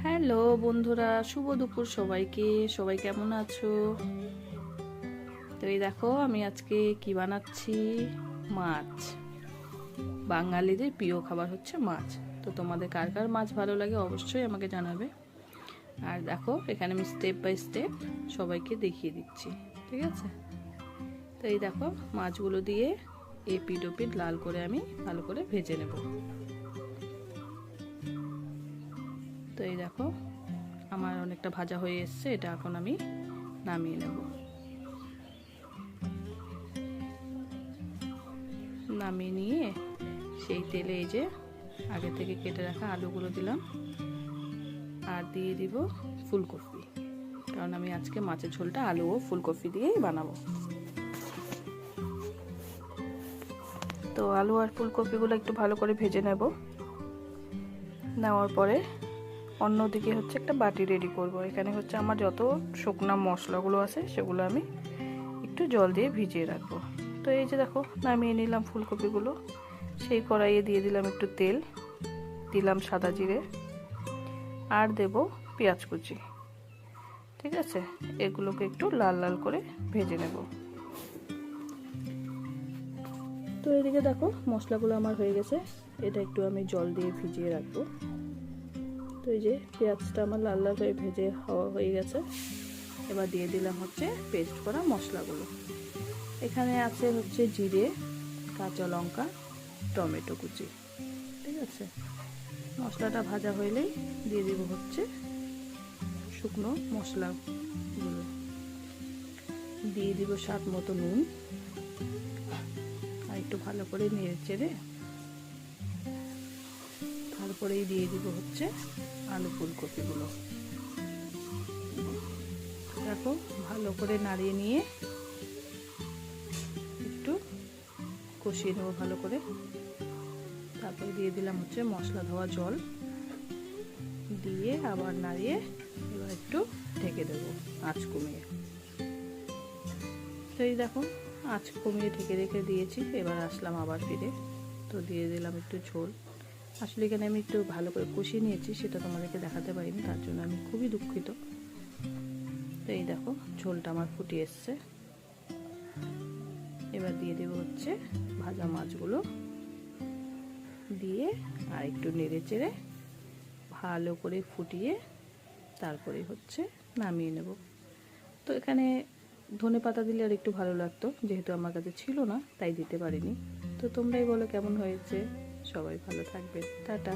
Hello বন্ধুরা, শুভ দুপুর সবাইকে। সবাই কেমন আছো? তো এই দেখো আমি আজকে কি বানাচ্ছি, মাছ। বাঙালিদের প্রিয় খাবার হচ্ছে মাছ। তো তোমাদের কার কার মাছ ভালো লাগে অবশ্যই আমাকে জানাবে। আর দেখো এখানে আমি স্টেপ বাই স্টেপ সবাইকে দেখিয়ে দিচ্ছি, ঠিক আছে? তো এই দেখো মাছগুলো দিয়ে এপিড ওপিড লাল করে আমি ভালো করে ভেজে নেব। তো এই দেখো আমার অনেকটা ভাজা হয়ে এসছে, এটা এখন আমি নামিয়ে নেব। নামিয়ে নিয়ে সেই তেলে এই যে আগে থেকে কেটে রাখা আলুগুলো দিলাম, আর দিয়ে দিব ফুলকপি, কারণ আমি আজকে মাছের ঝোলটা আলু ও ফুলকপি দিয়েই বানাবো। তো আলু আর ফুলকপিগুলো একটু ভালো করে ভেজে নেব। নেওয়ার পরে অন্যদিকে হচ্ছে একটা বাটি রেডি করব। এখানে হচ্ছে আমার যত শুকনো মশলাগুলো আছে সেগুলো আমি একটু জল দিয়ে ভিজিয়ে রাখবো। তো এই যে দেখো নামিয়ে নিলাম ফুলকপিগুলো। সেই কড়াইয়ে দিয়ে দিলাম একটু তেল, দিলাম সাদা জিরে, আর দেব পেঁয়াজ কুচি। ঠিক আছে, এগুলোকে একটু লাল লাল করে ভেজে নেব। তো এদিকে দেখো মশলাগুলো আমার হয়ে গেছে, এটা একটু আমি জল দিয়ে ভিজিয়ে রাখবো। তো এই যে পেঁয়াজটা আমার লাল লাল হয়ে ভেজে হওয়া হয়ে গেছে। এবার দিয়ে দিলাম হচ্ছে পেস্ট করা মশলাগুলো। এখানে আছে হচ্ছে জিরে, কাঁচা লঙ্কা, টমেটো কুচি। ঠিক আছে, মশলাটা ভাজা হইলেই দিয়ে দিব হচ্ছে শুকনো মশলাগুলো, দিয়ে দিব স্বাদ মতো নুন, আর একটু ভালো করে নেড়ে চেড়ে তারপরেই দিয়ে দিব হচ্ছে আলু ফুলকপিগুলো। দেখো ভালো করে নাড়িয়ে নিয়ে একটু কষিয়ে নেবো ভালো করে। তারপরে দিয়ে দিলাম হচ্ছে মশলা ধোয়া জল, দিয়ে আবার নাড়িয়ে এবার একটু ঢেকে দেবো আঁচ কমিয়ে। তো এই দেখো আঁচ কমিয়ে ঢেকে রেখে দিয়েছি। এবার আসলাম আবার ফিরে, তো দিয়ে দিলাম একটু ঝোল। আসলে এখানে আমি একটু ভালো করে কষিয়ে নিয়েছি, সেটা তোমাদেরকে দেখাতে পারিনি, তার জন্য আমি খুবই দুঃখিত। তো এই দেখো ঝোলটা আমার ফুটে এসছে। এবার দিয়ে দেবো হচ্ছে ভাজা মাছগুলো, দিয়ে আর একটু নেড়ে চেড়ে ভালো করে ফুটিয়ে তারপরে হচ্ছে নামিয়ে নেব। তো এখানে ধনেপাতা দিলে আর একটু ভালো লাগতো, যেহেতু আমার কাছে ছিল না তাই দিতে পারিনি। তো তোমরাই বলো কেমন হয়েছে। সবাই ভালো থাকবে, টাটা।